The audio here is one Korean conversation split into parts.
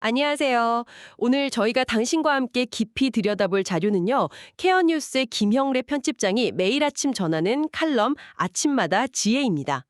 안녕하세요. 오늘 저희가 당신과 함께 깊이 들여다볼 자료는요. 케어뉴스의 김형래 편집장이 매일 아침 전하는 칼럼 아침마다 지혜입니다.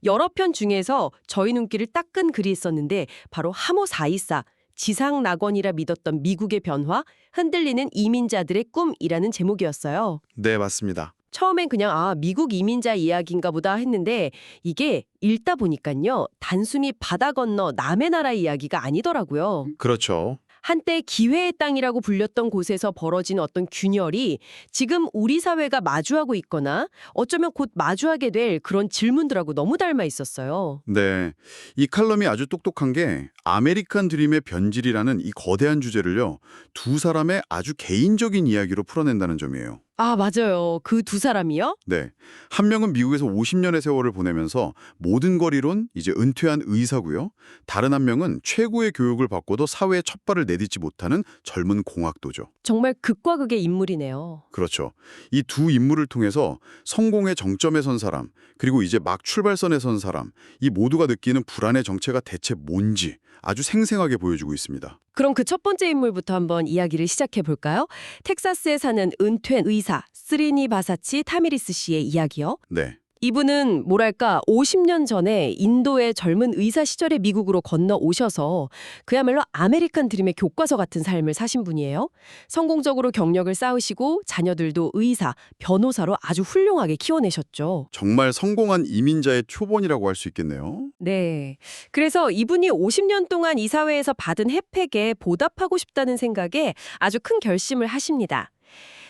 여러 편 중에서 저희 눈길을 딱 끈 글이 있었는데 바로 하모 424, 지상 낙원이라 믿었던 미국의 변화, 흔들리는 이민자들의 꿈이라는 제목이었어요. 네, 맞습니다. 처음엔 그냥 미국 이민자 이야기인가 보다 했는데 이게 읽다 보니까요. 단순히 바다 건너 남의 나라 이야기가 아니더라고요. 그렇죠. 한때 기회의 땅이라고 불렸던 곳에서 벌어진 어떤 균열이 지금 우리 사회가 마주하고 있거나 어쩌면 곧 마주하게 될 그런 질문들하고 너무 닮아 있었어요. 네. 이 칼럼이 아주 똑똑한 게 아메리칸 드림의 변질이라는 이 거대한 주제를요. 두 사람의 아주 개인적인 이야기로 풀어낸다는 점이에요. 맞아요. 그 두 사람이요? 네. 한 명은 미국에서 50년의 세월을 보내면서 모든 걸 이룬 이제 은퇴한 의사고요. 다른 한 명은 최고의 교육을 받고도 사회에 첫 발을 내딛지 못하는 젊은 공학도죠. 정말 극과 극의 인물이네요. 그렇죠. 이 두 인물을 통해서 성공의 정점에 선 사람, 그리고 이제 막 출발선에 선 사람, 이 모두가 느끼는 불안의 정체가 대체 뭔지 아주 생생하게 보여주고 있습니다. 그럼 그 첫 번째 인물부터 한번 이야기를 시작해 볼까요? 텍사스에 사는 은퇴 의사 스리니 바사치 타미리스 씨의 이야기요. 네. 이분은 뭐랄까 50년 전에 인도의 젊은 의사 시절에 미국으로 건너오셔서 그야말로 아메리칸 드림의 교과서 같은 삶을 사신 분이에요. 성공적으로 경력을 쌓으시고 자녀들도 의사, 변호사로 아주 훌륭하게 키워내셨죠. 정말 성공한 이민자의 초본이라고 할 수 있겠네요. 네. 그래서 이분이 50년 동안 이 사회에서 받은 혜택에 보답하고 싶다는 생각에 아주 큰 결심을 하십니다.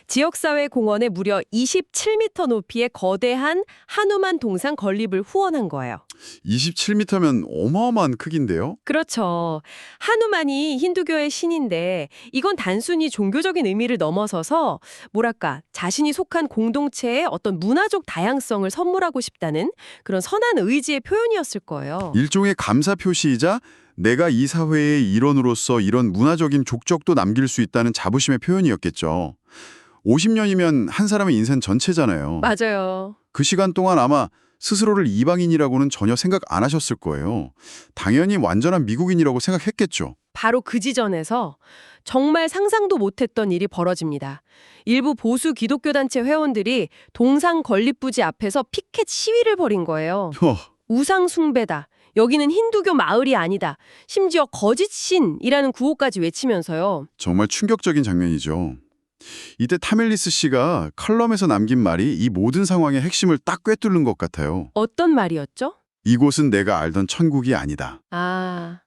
지역사회 공원에 무려 27m 높이의 거대한 하누만 동상 건립을 후원한 거예요. 27m면 어마어마한 크기인데요. 그렇죠. 하누만이 힌두교의 신인데 이건 단순히 종교적인 의미를 넘어서서 뭐랄까 자신이 속한 공동체의 어떤 문화적 다양성을 선물하고 싶다는 그런 선한 의지의 표현이었을 거예요. 일종의 감사 표시이자 내가 이 사회의 일원으로서 이런 문화적인 족적도 남길 수 있다는 자부심의 표현이었겠죠. 50년이면 한 사람의 인생 전체잖아요. 맞아요. 그 시간 동안 아마 스스로를 이방인이라고는 전혀 생각 안 하셨을 거예요. 당연히 완전한 미국인이라고 생각했겠죠. 바로 그 지점에서 정말 상상도 못했던 일이 벌어집니다. 일부 보수 기독교 단체 회원들이 동상 건립부지 앞에서 피켓 시위를 벌인 거예요. 우상 숭배다. 여기는 힌두교 마을이 아니다. 심지어 거짓 신이라는 구호까지 외치면서요. 정말 충격적인 장면이죠. 이때 타멜리스 씨가 칼럼에서 남긴 말이 이 모든 상황의 핵심을 딱 꿰뚫는 것 같아요. 어떤 말이었죠? 이곳은 내가 알던 천국이 아니다.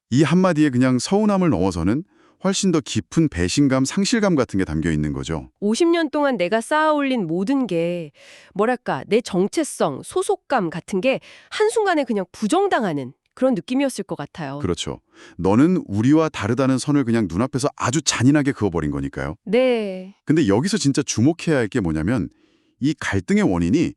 이 한마디에 그냥 서운함을 넘어서는 훨씬 더 깊은 배신감, 상실감 같은 게 담겨 있는 거죠. 50년 동안 내가 쌓아올린 모든 게 뭐랄까 내 정체성, 소속감 같은 게 한순간에 그냥 부정당하는 그런 느낌이었을 것 같아요. 그렇죠. 너는 우리와 다르다는 선을 그냥 눈앞에서 아주 잔인하게 그어버린 거니까요. 네. 근데 여기서 진짜 주목해야 할 게 뭐냐면 이 갈등의 원인이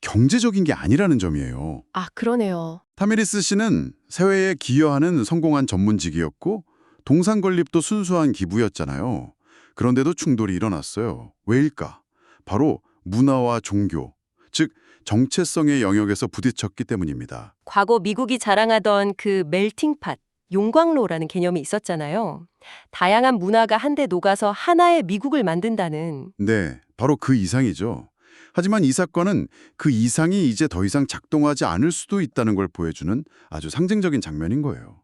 경제적인 게 아니라는 점이에요. 그러네요. 타미리스 씨는 사회에 기여하는 성공한 전문직이었고 동상 건립도 순수한 기부였잖아요. 그런데도 충돌이 일어났어요. 왜일까? 바로 문화와 종교, 즉 정체성의 영역에서 부딪혔기 때문입니다. 과거 미국이 자랑하던 그 멜팅팟, 용광로라는 개념이 있었잖아요. 다양한 문화가 한데 녹아서 하나의 미국을 만든다는. 네, 바로 그 이상이죠. 하지만 이 사건은 그 이상이 이제 더 이상 작동하지 않을 수도 있다는 걸 보여주는 아주 상징적인 장면인 거예요.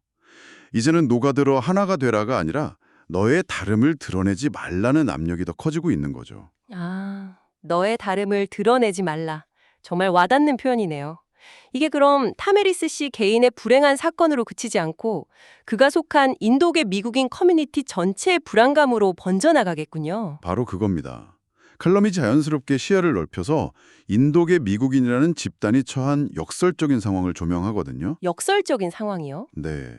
이제는 녹아들어 하나가 되라가 아니라 너의 다름을 드러내지 말라는 압력이 더 커지고 있는 거죠. 너의 다름을 드러내지 말라. 정말 와닿는 표현이네요. 이게 그럼 타메리스 씨 개인의 불행한 사건으로 그치지 않고 그가 속한 인도계 미국인 커뮤니티 전체의 불안감으로 번져나가겠군요. 바로 그겁니다. 칼럼이 자연스럽게 시야를 넓혀서 인도계 미국인이라는 집단이 처한 역설적인 상황을 조명하거든요. 역설적인 상황이요? 네.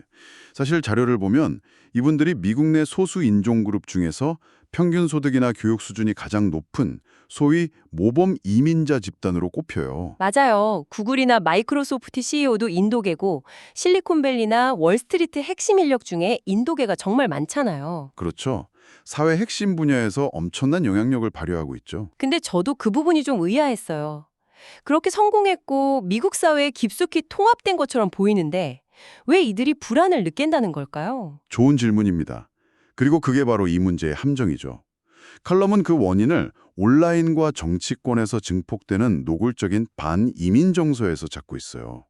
사실 자료를 보면 이분들이 미국 내 소수 인종 그룹 중에서 평균 소득이나 교육 수준이 가장 높은 소위 모범 이민자 집단으로 꼽혀요. 맞아요. 구글이나 마이크로소프트 CEO도 인도계고 실리콘밸리나 월스트리트 핵심 인력 중에 인도계가 정말 많잖아요. 그렇죠. 사회 핵심 분야에서 엄청난 영향력을 발휘하고 있죠. 근데 저도 그 부분이 좀 의아했어요. 그렇게 성공했고 미국 사회에 깊숙이 통합된 것처럼 보이는데 왜 이들이 불안을 느낀다는 걸까요? 좋은 질문입니다. 그리고 그게 바로 이 문제의 함정이죠. 칼럼은 그 원인을 온라인과 정치권에서 증폭되는 노골적인 반이민 정서에서 찾고 있어요.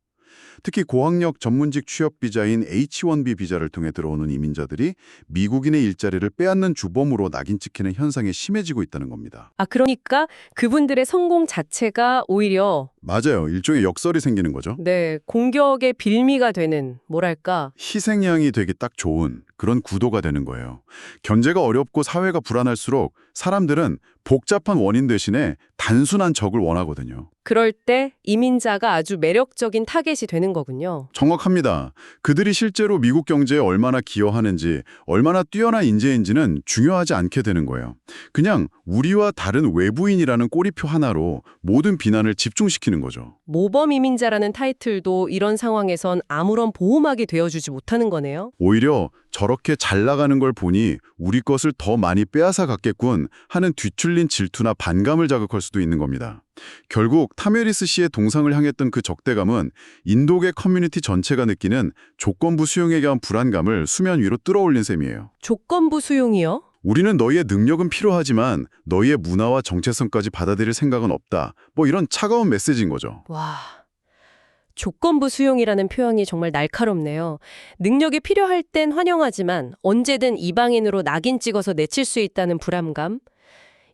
특히 고학력 전문직 취업 비자인 H-1B 비자를 통해 들어오는 이민자들이 미국인의 일자리를 빼앗는 주범으로 낙인 찍히는 현상이 심해지고 있다는 겁니다. 아, 그러니까 그분들의 성공 자체가 오히려 맞아요. 일종의 역설이 생기는 거죠. 네, 공격의 빌미가 되는 뭐랄까. 희생양이 되기 딱 좋은 그런 구도가 되는 거예요. 경제가 어렵고 사회가 불안할수록 사람들은 복잡한 원인 대신에 단순한 적을 원하거든요. 그럴 때 이민자가 아주 매력적인 타겟이 되는 거군요. 정확합니다. 그들이 실제로 미국 경제에 얼마나 기여하는지, 얼마나 뛰어난 인재인지는 중요하지 않게 되는 거예요. 그냥 우리와 다른 외부인이라는 꼬리표 하나로 모든 비난을 집중시키는 거죠. 모범 이민자라는 타이틀도 이런 상황에선 아무런 보호막이 되어주지 못하는 거네요. 오히려 저렇게 잘 나가는 걸 보니 우리 것을 더 많이 빼앗아 갔겠군 하는 뒤틀린 질투나 반감을 자극할 수도 있는 겁니다. 결국 타메리스 씨의 동상을 향했던 그 적대감은 인도계 커뮤니티 전체가 느끼는 조건부 수용에 대한 불안감을 수면 위로 끌어올린 셈이에요. 조건부 수용이요? 우리는 너희의 능력은 필요하지만 너희의 문화와 정체성까지 받아들일 생각은 없다. 뭐 이런 차가운 메시지인 거죠. 와, 조건부 수용이라는 표현이 정말 날카롭네요. 능력이 필요할 땐 환영하지만 언제든 이방인으로 낙인 찍어서 내칠 수 있다는 불안감.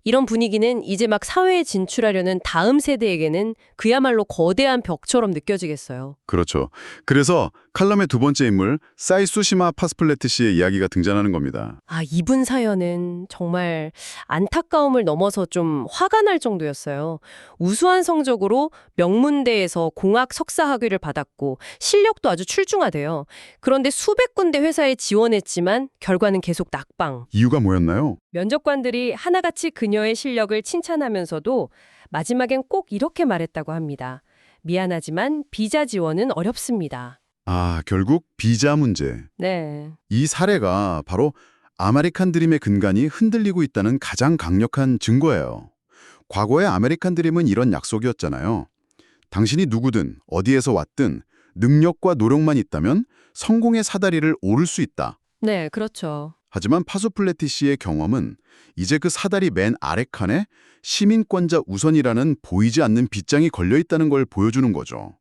이런 분위기는 이제 막 사회에 진출하려는 다음 세대에게는 그야말로 거대한 벽처럼 느껴지겠어요. 그렇죠. 그래서 칼럼의 두 번째 인물 사이수시마 파스플레트 씨의 이야기가 등장하는 겁니다. 아, 이분 사연은 정말 안타까움을 넘어서 좀 화가 날 정도였어요. 우수한 성적으로 명문대에서 공학 석사 학위를 받았고 실력도 아주 출중하대요. 그런데 수백 군데 회사에 지원했지만 결과는 계속 낙방. 이유가 뭐였나요? 면접관들이 하나같이 그녀의 실력을 칭찬하면서도 마지막엔 꼭 이렇게 말했다고 합니다. 미안하지만 비자 지원은 어렵습니다. 아, 결국 비자 문제. 네. 이 사례가 바로 아메리칸 드림의 근간이 흔들리고 있다는 가장 강력한 증거예요. 과거의 아메리칸 드림은 이런 약속이었잖아요. 당신이 누구든 어디에서 왔든 능력과 노력만 있다면 성공의 사다리를 오를 수 있다. 네, 그렇죠. 하지만 파수플레티 씨의 경험은 이제 그 사다리 맨 아래 칸에 시민권자 우선이라는 보이지 않는 빗장이 걸려 있다는 걸 보여주는 거죠.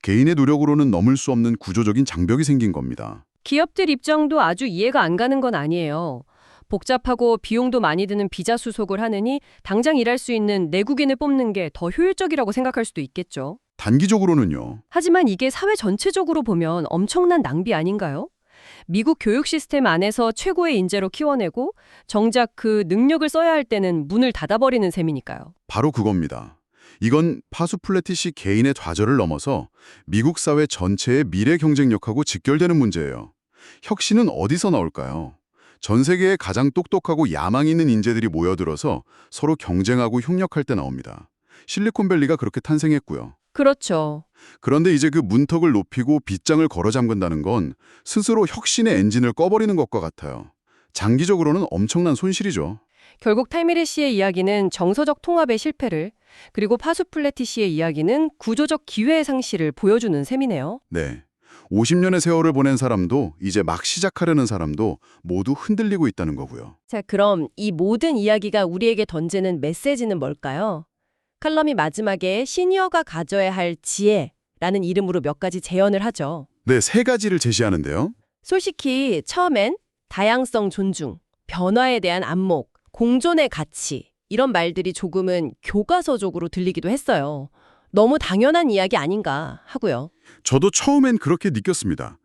개인의 노력으로는 넘을 수 없는 구조적인 장벽이 생긴 겁니다. 기업들 입장도 아주 이해가 안 가는 건 아니에요. 복잡하고 비용도 많이 드는 비자 수속을 하느니 당장 일할 수 있는 내국인을 뽑는 게 더 효율적이라고 생각할 수도 있겠죠. 단기적으로는요. 하지만 이게 사회 전체적으로 보면 엄청난 낭비 아닌가요? 미국 교육 시스템 안에서 최고의 인재로 키워내고 정작 그 능력을 써야 할 때는 문을 닫아버리는 셈이니까요. 바로 그겁니다. 이건 파수플레티 씨 개인의 좌절을 넘어서 미국 사회 전체의 미래 경쟁력하고 직결되는 문제예요. 혁신은 어디서 나올까요? 전 세계에 가장 똑똑하고 야망 있는 인재들이 모여들어서 서로 경쟁하고 협력할 때 나옵니다. 실리콘밸리가 그렇게 탄생했고요. 그렇죠. 그런데 이제 그 문턱을 높이고 빗장을 걸어 잠근다는 건 스스로 혁신의 엔진을 꺼버리는 것과 같아요. 장기적으로는 엄청난 손실이죠. 결국 타미레 씨의 이야기는 정서적 통합의 실패를, 그리고 파수플레티 씨의 이야기는 구조적 기회의 상실을 보여주는 셈이네요. 네. 50년의 세월을 보낸 사람도 이제 막 시작하려는 사람도 모두 흔들리고 있다는 거고요. 자, 그럼 이 모든 이야기가 우리에게 던지는 메시지는 뭘까요? 칼럼이 마지막에 시니어가 가져야 할 지혜라는 이름으로 몇 가지 제언을 하죠. 네, 세 가지를 제시하는데요. 솔직히 처음엔 다양성 존중, 변화에 대한 안목, 공존의 가치 이런 말들이 조금은 교과서적으로 들리기도 했어요. 너무 당연한 이야기 아닌가 하고요. 저도 처음엔 그렇게 느꼈습니다.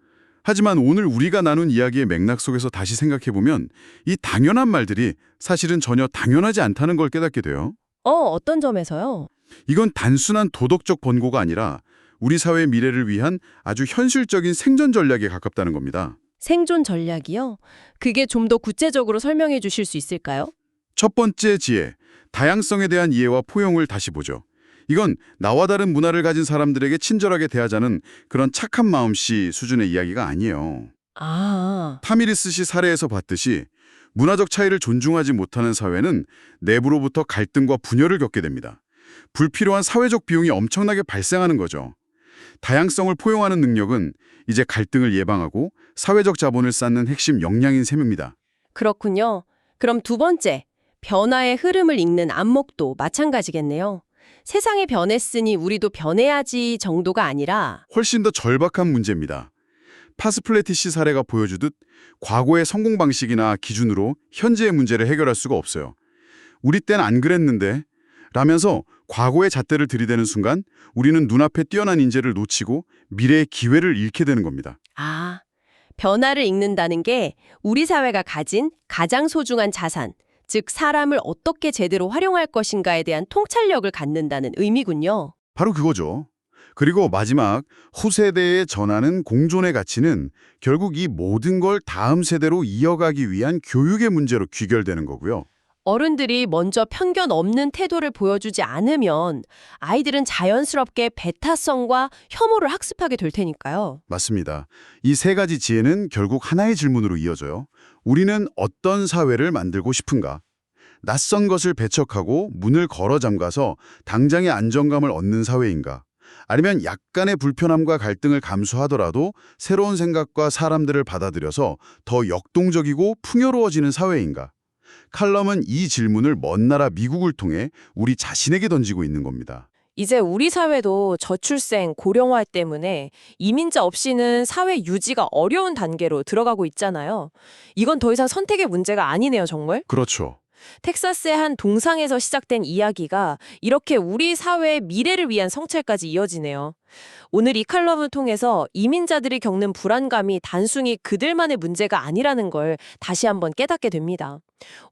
하지만 오늘 우리가 나눈 이야기의 맥락 속에서 다시 생각해보면 이 당연한 말들이 사실은 전혀 당연하지 않다는 걸 깨닫게 돼요. 어떤 점에서요? 이건 단순한 도덕적 번고가 아니라 우리 사회의 미래를 위한 아주 현실적인 생존 전략에 가깝다는 겁니다. 생존 전략이요? 그게 좀 더 구체적으로 설명해 주실 수 있을까요? 첫 번째 지혜, 다양성에 대한 이해와 포용을 다시 보죠. 이건 나와 다른 문화를 가진 사람들에게 친절하게 대하자는 그런 착한 마음씨 수준의 이야기가 아니에요. 아, 타미리스 씨 사례에서 봤듯이 문화적 차이를 존중하지 못하는 사회는 내부로부터 갈등과 분열을 겪게 됩니다. 불필요한 사회적 비용이 엄청나게 발생하는 거죠. 다양성을 포용하는 능력은 이제 갈등을 예방하고 사회적 자본을 쌓는 핵심 역량인 셈입니다. 그렇군요. 그럼 두 번째, 변화의 흐름을 읽는 안목도 마찬가지겠네요. 세상이 변했으니 우리도 변해야지 정도가 아니라 훨씬 더 절박한 문제입니다. 파스플래티시 사례가 보여주듯 과거의 성공 방식이나 기준으로 현재의 문제를 해결할 수가 없어요. 우리 땐 안 그랬는데 라면서 과거의 잣대를 들이대는 순간 우리는 눈앞에 뛰어난 인재를 놓치고 미래의 기회를 잃게 되는 겁니다. 아, 변화를 읽는다는 게 우리 사회가 가진 가장 소중한 자산, 즉 사람을 어떻게 제대로 활용할 것인가에 대한 통찰력을 갖는다는 의미군요. 바로 그거죠. 그리고 마지막 후세대에 전하는 공존의 가치는 결국 이 모든 걸 다음 세대로 이어가기 위한 교육의 문제로 귀결되는 거고요. 어른들이 먼저 편견 없는 태도를 보여주지 않으면 아이들은 자연스럽게 배타성과 혐오를 학습하게 될 테니까요. 맞습니다. 이 세 가지 지혜는 결국 하나의 질문으로 이어져요. 우리는 어떤 사회를 만들고 싶은가? 낯선 것을 배척하고 문을 걸어 잠가서 당장의 안정감을 얻는 사회인가? 아니면 약간의 불편함과 갈등을 감수하더라도 새로운 생각과 사람들을 받아들여서 더 역동적이고 풍요로워지는 사회인가? 칼럼은 이 질문을 먼 나라 미국을 통해 우리 자신에게 던지고 있는 겁니다. 이제 우리 사회도 저출생, 고령화 때문에 이민자 없이는 사회 유지가 어려운 단계로 들어가고 있잖아요. 이건 더 이상 선택의 문제가 아니네요, 정말. 그렇죠. 텍사스의 한 동상에서 시작된 이야기가 이렇게 우리 사회의 미래를 위한 성찰까지 이어지네요. 오늘 이 칼럼을 통해서 이민자들이 겪는 불안감이 단순히 그들만의 문제가 아니라는 걸 다시 한번 깨닫게 됩니다.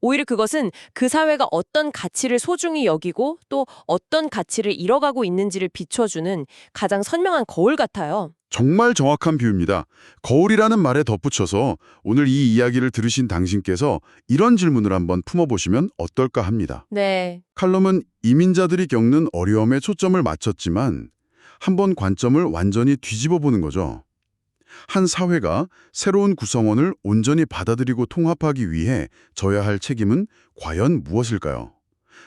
오히려 그것은 그 사회가 어떤 가치를 소중히 여기고 또 어떤 가치를 잃어가고 있는지를 비춰주는 가장 선명한 거울 같아요. 정말 정확한 비유입니다. 거울이라는 말에 덧붙여서 오늘 이 이야기를 들으신 당신께서 이런 질문을 한번 품어보시면 어떨까 합니다. 네. 칼럼은 이민자들이 겪는 어려움에 초점을 맞췄지만 한번 관점을 완전히 뒤집어 보는 거죠. 한 사회가 새로운 구성원을 온전히 받아들이고 통합하기 위해 져야 할 책임은 과연 무엇일까요?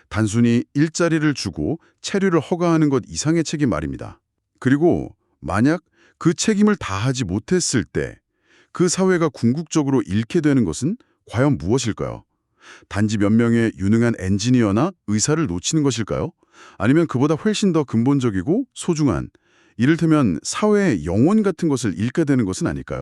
단순히 일자리를 주고 체류를 허가하는 것 이상의 책임 말입니다. 그리고 만약 그 책임을 다하지 못했을 때 그 사회가 궁극적으로 잃게 되는 것은 과연 무엇일까요? 단지 몇 명의 유능한 엔지니어나 의사를 놓치는 것일까요? 아니면 그보다 훨씬 더 근본적이고 소중한, 이를테면 사회의 영혼 같은 것을 잃게 되는 것은 아닐까요?